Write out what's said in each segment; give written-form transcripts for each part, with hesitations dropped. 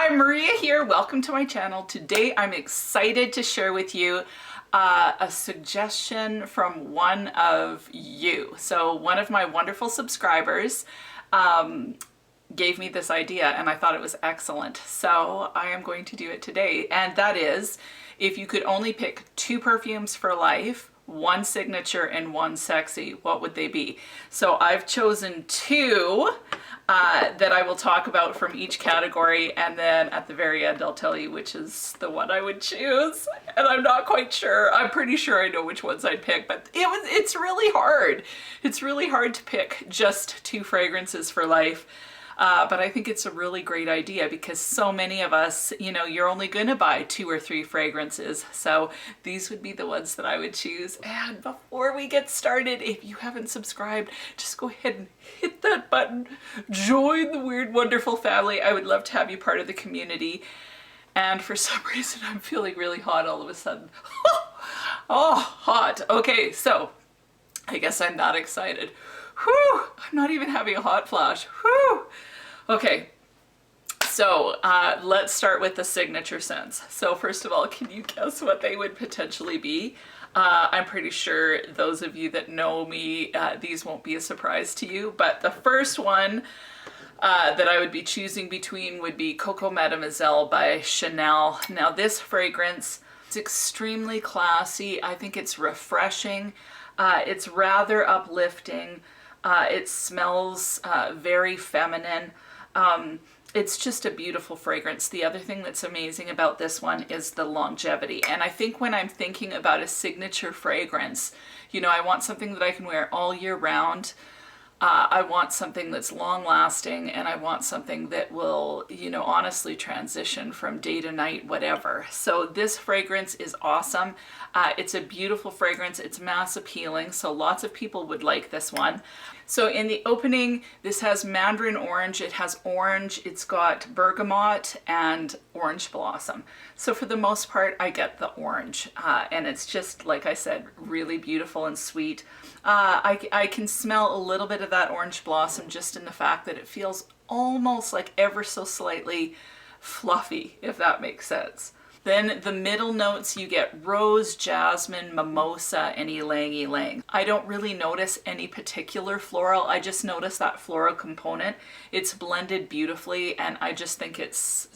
Hi, Maria here. Welcome to my channel. Today I'm excited to share with you a suggestion from one of you. So one of my wonderful subscribers gave me this idea and I thought it was excellent. So I am going to do it today. And that is, if you could only pick 2 perfumes for life, 1 signature and 1 sexy, what would they be? So I've chosen 2 that I will talk about from each category, and then at the very end I'll tell you which is the one I would choose. And I'm not quite sure. I'm pretty sure I know which ones I'd pick, but it's really hard. It's really hard to pick just 2 fragrances for life. But I think it's a really great idea because so many of us, you know, you're only going to buy 2 or 3 fragrances. So these would be the ones that I would choose. And before we get started, if you haven't subscribed, just go ahead and hit that button. Join the Weird Wonderful family. I would love to have you part of the community. And for some reason, I'm feeling really hot all of a sudden. Oh, hot. Okay, so I guess I'm not excited. Whew, I'm not even having a hot flash. Whew. Okay, so let's start with the signature scents. So first of all, can you guess what they would potentially be? I'm pretty sure those of you that know me, these won't be a surprise to you, but the first one that I would be choosing between would be Coco Mademoiselle by Chanel. Now this fragrance is extremely classy. I think it's refreshing. It's rather uplifting. It smells very feminine. It's just a beautiful fragrance. The other thing that's amazing about this one is the longevity. And I think when I'm thinking about a signature fragrance, you know, I want something that I can wear all year round. I want something that's long lasting, and I want something that will, you know, honestly transition from day to night, whatever. So this fragrance is awesome. It's a beautiful fragrance. It's mass appealing, so lots of people would like this one. So in the opening, this has mandarin orange, it has orange, it's got bergamot and orange blossom. So for the most part, I get the orange, and it's just, like I said, really beautiful and sweet. I can smell a little bit of that orange blossom just in the fact that it feels almost like ever so slightly fluffy, if that makes sense. Then the middle notes, you get rose, jasmine, mimosa, and ylang ylang. I don't really notice any particular floral. I just notice that floral component. It's blended beautifully, and I just think it's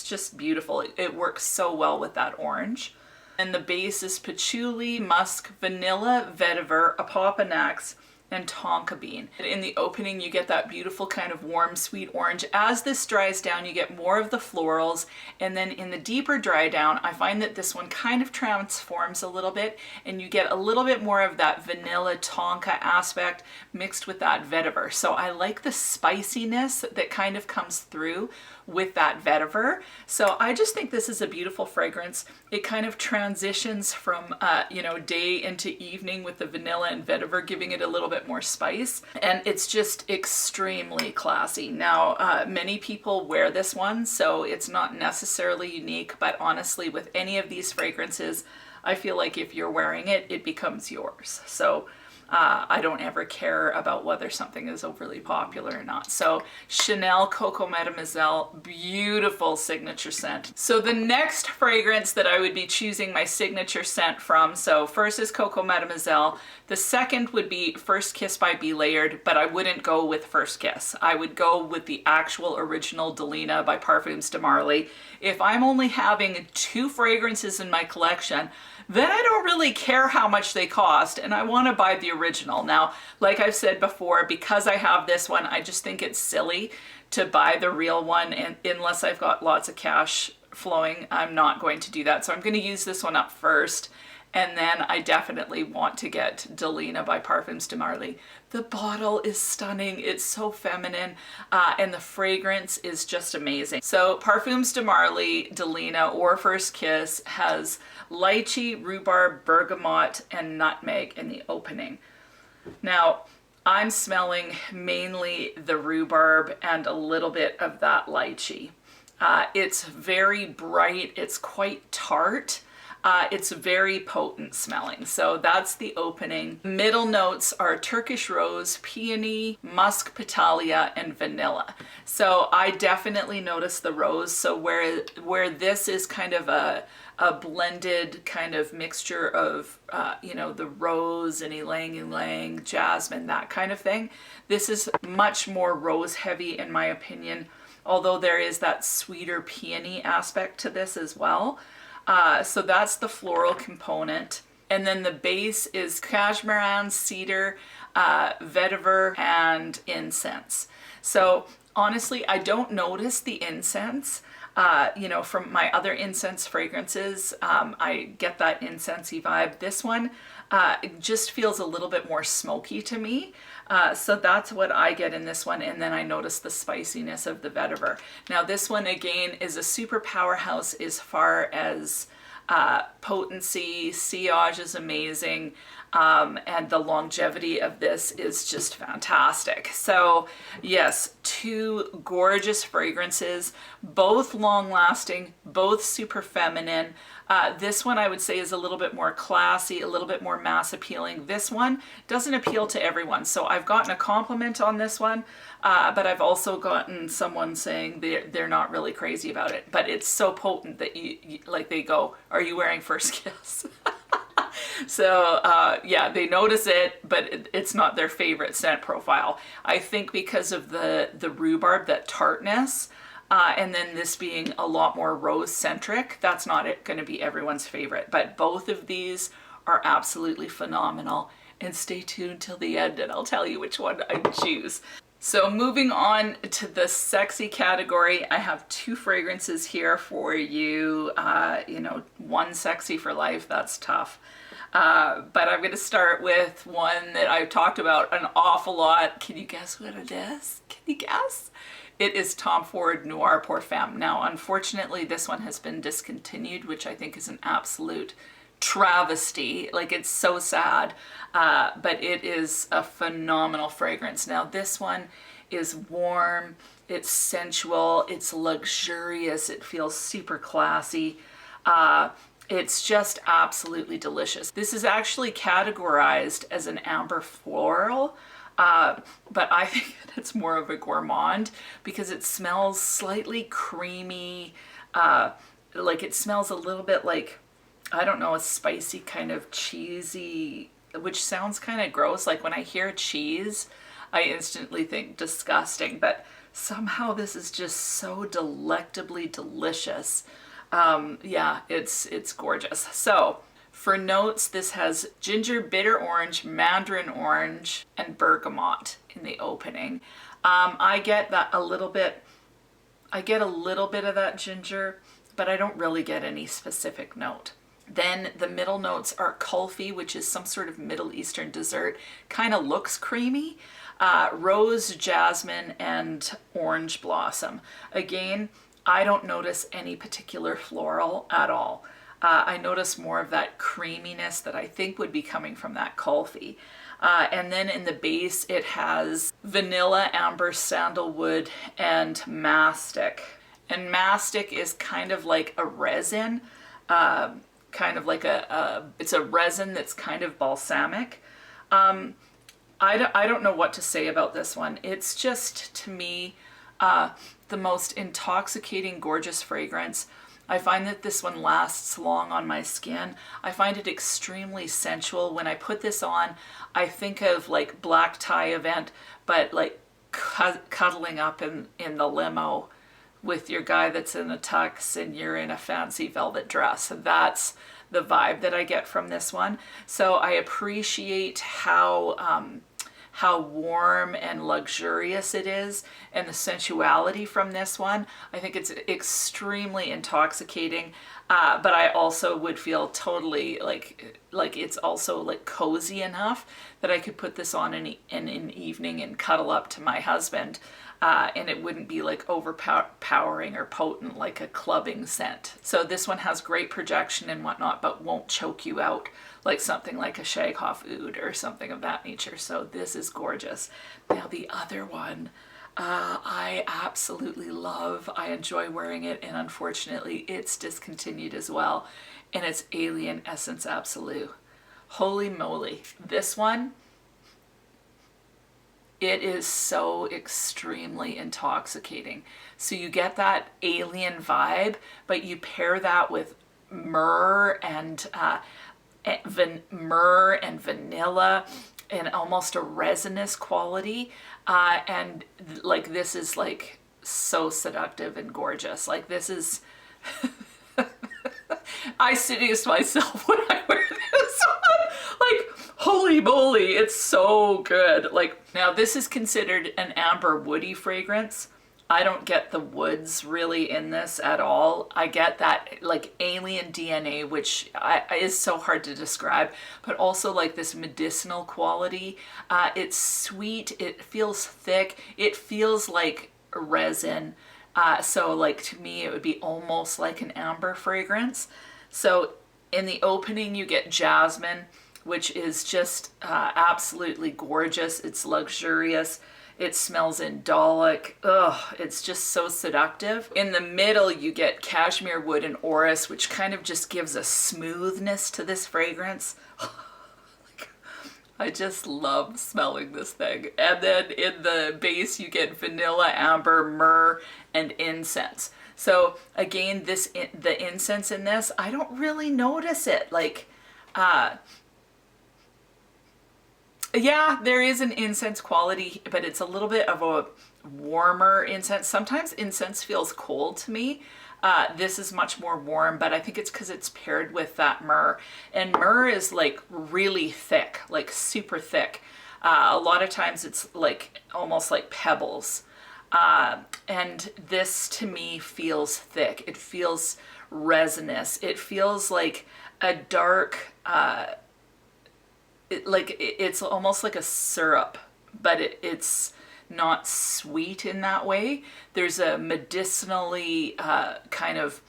just beautiful. It works so well with that orange. And the base is patchouli, musk, vanilla, vetiver, apopanax, and tonka bean. In the opening, you get that beautiful kind of warm, sweet orange. As this dries down, you get more of the florals. And then in the deeper dry down, I find that this one kind of transforms a little bit, and you get a little bit more of that vanilla tonka aspect mixed with that vetiver. So I like the spiciness that kind of comes through with that vetiver. So I just think this is a beautiful fragrance. It kind of transitions from, you know, day into evening with the vanilla and vetiver, giving it a little bit more spice. And it's just extremely classy. Now, many people wear this one, so it's not necessarily unique, but honestly, with any of these fragrances, I feel like if you're wearing it, it becomes yours. So I don't ever care about whether something is overly popular or not. So Chanel Coco Mademoiselle, beautiful signature scent. So the next fragrance that I would be choosing my signature scent from, so first is Coco Mademoiselle. The second would be First Kiss by Be Layered, but I wouldn't go with First Kiss. I would go with the actual original Delina by Parfums de Marly. If I'm only having 2 fragrances in my collection, then I don't really care how much they cost, and I want to buy the original. Now, like I've said before, because I have this one, I just think it's silly to buy the real one, and unless I've got lots of cash flowing, I'm not going to do that. So I'm going to use this one up first, and then I definitely want to get Delina by Parfums de Marly. The bottle is stunning. It's so feminine, and the fragrance is just amazing. So Parfums de Marly, Delina, or First Kiss has lychee, rhubarb, bergamot, and nutmeg in the opening. Now, I'm smelling mainly the rhubarb and a little bit of that lychee. It's very bright. It's quite tart. It's very potent smelling. So that's the opening. Middle notes are Turkish rose, peony, musk, petalia, and vanilla. So I definitely notice the rose. So where this is kind of a blended kind of mixture of, you know, the rose and ylang ylang, jasmine, that kind of thing. This is much more rose heavy in my opinion, although there is that sweeter peony aspect to this as well. So that's the floral component. And then the base is cashmeran, cedar, vetiver, and incense. So honestly, I don't notice the incense. You know, from my other incense fragrances, I get that incensey vibe. This one it just feels a little bit more smoky to me. So that's what I get in this one. And then I notice the spiciness of the vetiver. Now this one again is a super powerhouse as far as potency. Sillage is amazing. And the longevity of this is just fantastic. So yes, two gorgeous fragrances, both long lasting, both super feminine. This one I would say is a little bit more classy, a little bit more mass appealing. This one doesn't appeal to everyone. So I've gotten a compliment on this one, but I've also gotten someone saying they're not really crazy about it. But it's so potent that you like they go, "Are you wearing First Kiss?" So yeah, they notice it, but it's not their favorite scent profile. I think because of the rhubarb, that tartness, and then this being a lot more rose centric, that's not going to be everyone's favorite. But both of these are absolutely phenomenal. And stay tuned till the end and I'll tell you which one I choose. So moving on to the sexy category, I have two fragrances here for you. You know, one sexy for life, that's tough. But I'm going to start with one that I've talked about an awful lot. Can you guess what it is? Can you guess? It is Tom Ford Noir Pour Femme. Now, unfortunately, this one has been discontinued, which I think is an absolute travesty. Like, it's so sad, but it is a phenomenal fragrance. Now, this one is warm, it's sensual, it's luxurious, it feels super classy. It's just absolutely delicious. This is actually categorized as an amber floral, but I think it's more of a gourmand because it smells slightly creamy, like it smells a little bit like, I don't know, a spicy kind of cheesy, which sounds kind of gross. Like when I hear cheese, I instantly think disgusting, but somehow this is just so delectably delicious. Yeah, it's gorgeous. So for notes, this has ginger, bitter orange, mandarin orange, and bergamot in the opening. I get that a little bit, I get a little bit of that ginger, but I don't really get any specific note. Then the middle notes are kulfi, which is some sort of Middle Eastern dessert. Kind of looks creamy. Rose, jasmine, and orange blossom. Again, I don't notice any particular floral at all. I notice more of that creaminess that I think would be coming from that kulfi. And then in the base, it has vanilla, amber, sandalwood, and mastic. And mastic is kind of like a resin, kind of like it's a resin that's kind of balsamic. I don't know what to say about this one. It's just, to me, the most intoxicating, gorgeous fragrance. I find that this one lasts long on my skin. I find it extremely sensual. When I put this on, I think of like black tie event, but like cuddling up in the limo with your guy that's in a tux and you're in a fancy velvet dress. That's the vibe that I get from this one. So I appreciate how warm and luxurious it is, and the sensuality from this one. I think it's extremely intoxicating, but I also would feel totally like it's also like cozy enough that I could put this on in an evening and cuddle up to my husband, and it wouldn't be like overpowering or potent like a clubbing scent. So this one has great projection and whatnot, but won't choke you out like something like a Shaghoff Oud or something of that nature. So this is gorgeous. Now the other one, I absolutely love. I enjoy wearing it, and unfortunately it's discontinued as well, and it's Alien Essence Absolue. Holy moly, this one, it is so extremely intoxicating. So you get that alien vibe, but you pair that with myrrh and myrrh and vanilla and almost a resinous quality. And like this is like so seductive and gorgeous. Like this is, I seduce myself when I wear this on. Like, holy moly, it's so good. Like, now this is considered an amber woody fragrance. I don't get the woods really in this at all. I get that like alien DNA, which is so hard to describe, but also like this medicinal quality. It's sweet, it feels thick, it feels like resin. So like to me, it would be almost like an amber fragrance. So in the opening, you get jasmine, which is just absolutely gorgeous. It's luxurious. It smells indolic. Ugh, it's just so seductive. In the middle, you get cashmere wood and orris, which kind of just gives a smoothness to this fragrance. I just love smelling this thing. And then in the base, you get vanilla, amber, myrrh, and incense. So again, the incense in this, I don't really notice it. Like, yeah, there is an incense quality, but it's a little bit of a warmer incense. Sometimes incense feels cold to me. This is much more warm, but I think it's because it's paired with that myrrh. And myrrh is like really thick, like super thick. A lot of times it's like almost like pebbles. And this to me feels thick. It feels resinous. It feels like a dark, it's almost like a syrup, but it's not sweet in that way. There's a medicinally kind of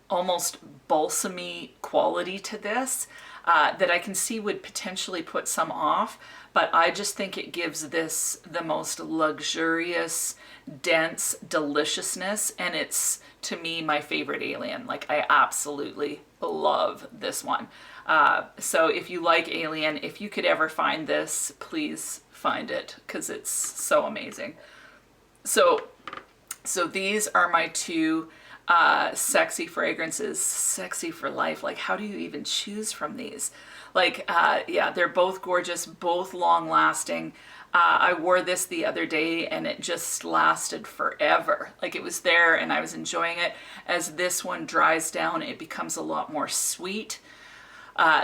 almost balsamy quality to this that I can see would potentially put some off, but I just think it gives this the most luxurious, dense deliciousness, and it's, to me, my favorite alien. Like, I absolutely love this one. So if you like Alien, if you could ever find this, please find it, because it's so amazing. So these are my two sexy fragrances. Sexy for life. Like, how do you even choose from these? Like, yeah, they're both gorgeous, both long lasting. I wore this the other day and it just lasted forever. Like, it was there and I was enjoying it. As this one dries down, it becomes a lot more sweet.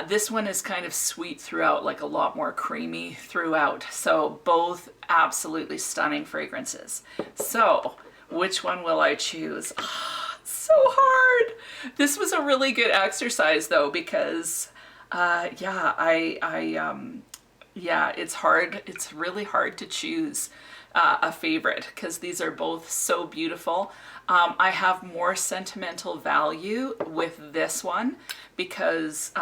This one is kind of sweet throughout, like a lot more creamy throughout. So both absolutely stunning fragrances. So which one will I choose? So hard. This was a really good exercise though, because yeah, it's hard. It's really hard to choose a favorite because these are both so beautiful. I have more sentimental value with this one because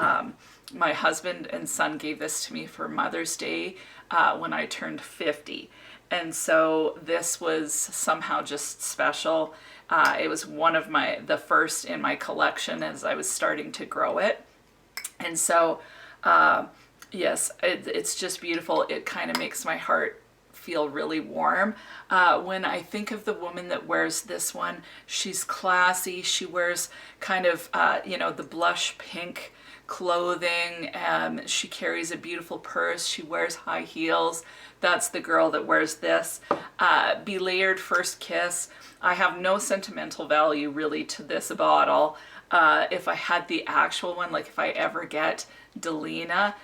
my husband and son gave this to me for Mother's Day when I turned 50. And so this was somehow just special. It was one of the first in my collection as I was starting to grow it. And so, yes, it's just beautiful. It kind of makes my heart feel really warm. When I think of the woman that wears this one, she's classy. She wears kind of, you know, the blush pink clothing. She carries a beautiful purse. She wears high heels. That's the girl that wears this. Belayered First Kiss. I have no sentimental value really to this bottle. If I had the actual one, like if I ever get Delina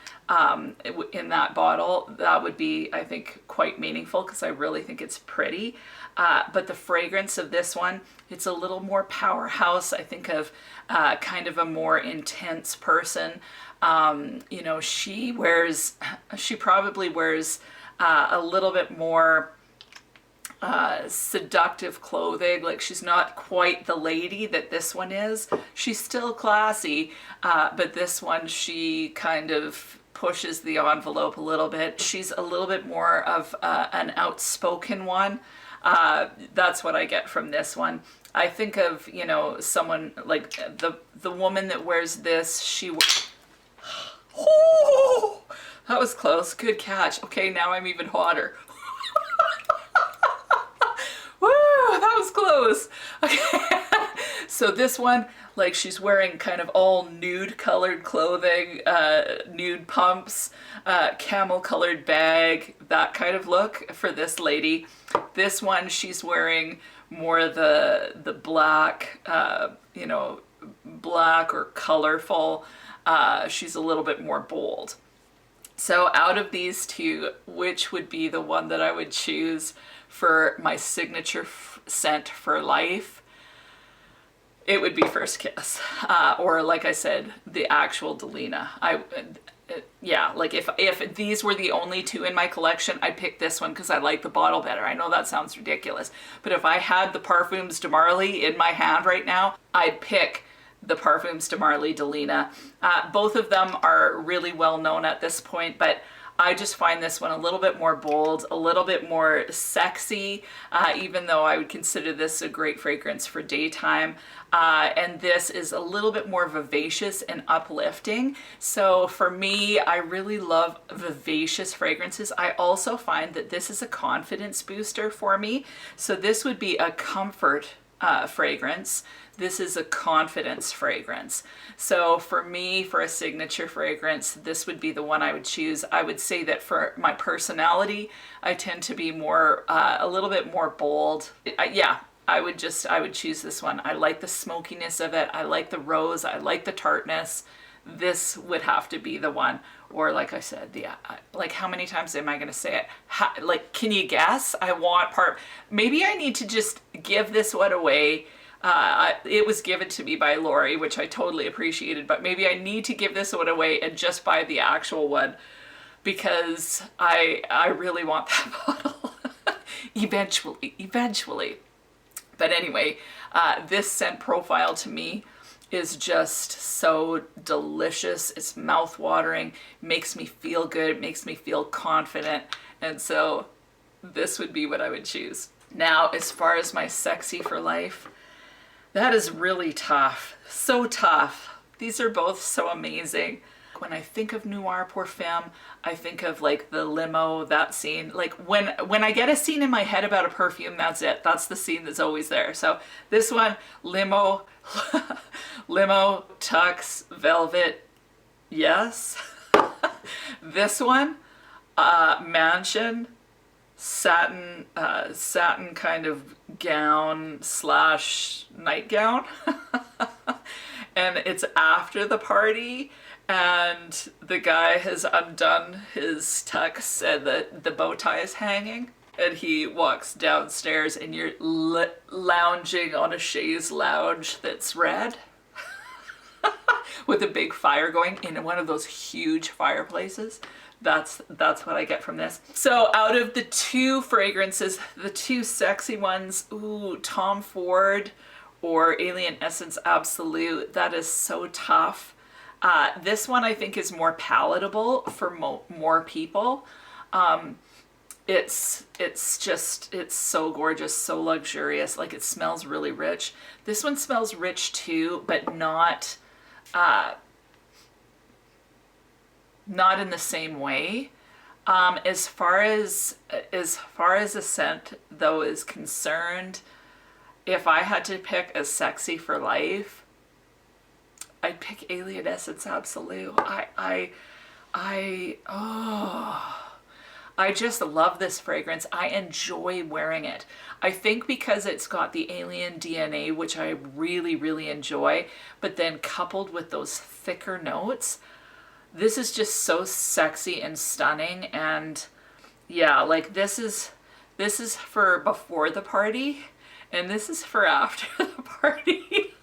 in that bottle, that would be, I think, quite meaningful because I really think it's pretty. But the fragrance of this one, it's a little more powerhouse. I think of kind of a more intense person. You know, she probably wears a little bit more seductive clothing. Like, she's not quite the lady that this one is. She's still classy, but this one, she kind of pushes the envelope a little bit. She's a little bit more of an outspoken one. That's what I get from this one. I think of, you know, someone like the woman that wears this, oh, that was close. Good catch. Okay, now I'm even hotter. Woo, that was close. Okay. So this one, like, she's wearing kind of all nude colored clothing, nude pumps, camel colored bag, that kind of look for this lady. This one, she's wearing more the black, you know, black or colorful. She's a little bit more bold. So out of these two, which would be the one that I would choose for my signature scent for life? It would be First Kiss, or like I said, the actual Delina. Yeah, like if these were the only two in my collection, I'd pick this one because I like the bottle better. I know that sounds ridiculous, but if I had the Parfums de Marly in my hand right now, I'd pick the Parfums de Marly Delina. Both of them are really well known at this point, but I just find this one a little bit more bold, a little bit more sexy, even though I would consider this a great fragrance for daytime. And this is a little bit more vivacious and uplifting. So for me, I really love vivacious fragrances. I also find that this is a confidence booster for me. So this would be a comfort fragrance. This is a confidence fragrance. So for me, for a signature fragrance, this would be the one I would choose. I would say that for my personality, I tend to be more, a little bit more bold. Yeah, I would choose this one. I like the smokiness of it. I like the rose. I like the tartness. This would have to be the one. Or like I said, like how many times am I going to say it? Like, can you guess? Maybe I need to just give this one away. It was given to me by Lori, which I totally appreciated, but maybe I need to give this one away and just buy the actual one because I really want that bottle eventually. But anyway, this scent profile to me is just so delicious. It's mouth-watering, makes me feel good, makes me feel confident, and so this would be what I would choose. Now, as far as my sexy for life, that is really tough. So tough. These are both so amazing. When I think of Noir Parfum, I think of like the limo, that scene. Like when I get a scene in my head about a perfume, that's it. That's the scene that's always there. So this one, limo, limo, tux, velvet, yes. This one, mansion, satin kind of gown slash nightgown. And it's after the party and the guy has undone his tux and the bow tie is hanging and he walks downstairs and you're lounging on a chaise lounge that's red with a big fire going in one of those huge fireplaces. That's what I get from this. So out of the two fragrances, the two sexy ones, ooh, Tom Ford or Alien Essence Absolue, that is so tough. This one I think is more palatable for more people. It's so gorgeous, so luxurious, like it smells really rich. This one smells rich too, but not in the same way. As far as a scent though is concerned, if I had to pick a sexy for life, I'd pick Alien Essence Absolue. I just love this fragrance. I enjoy wearing it. I think because it's got the alien DNA, which I really, really enjoy, but then coupled with those thicker notes, this is just so sexy and stunning. And yeah, like this is for before the party and this is for after the party.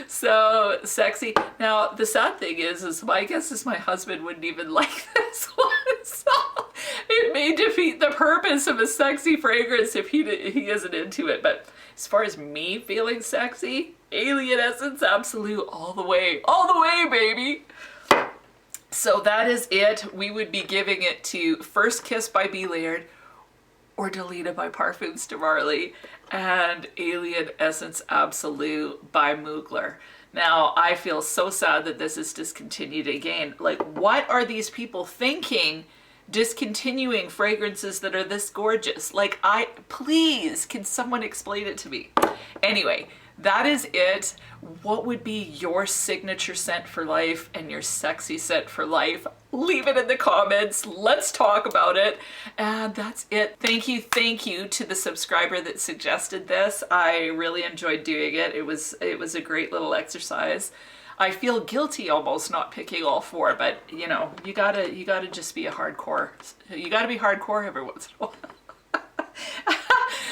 So sexy. Now the sad thing is my guess is my husband wouldn't even like this one, so it may defeat the purpose of a sexy fragrance if he isn't into it. But as far as me feeling sexy, Alien Essence Absolute all the way, baby. So that is it. We would be giving it to First Kiss by B. Layered or Delita by Parfums de Marly, and Alien Essence Absolue by Mugler. Now, I feel so sad that this is discontinued again. Like, what are these people thinking discontinuing fragrances that are this gorgeous? Like, please, can someone explain it to me? Anyway, that is it. What would be your signature scent for life and your sexy scent for life? Leave it in the comments. Let's talk about it. And that's it. Thank you to the subscriber that suggested this. I really enjoyed doing it. It was a great little exercise. I feel guilty almost not picking all four, but you know, you gotta just be a hardcore. You gotta be hardcore every once in a while.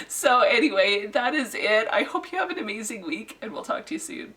So anyway, that is it. I hope you have an amazing week, and we'll talk to you soon.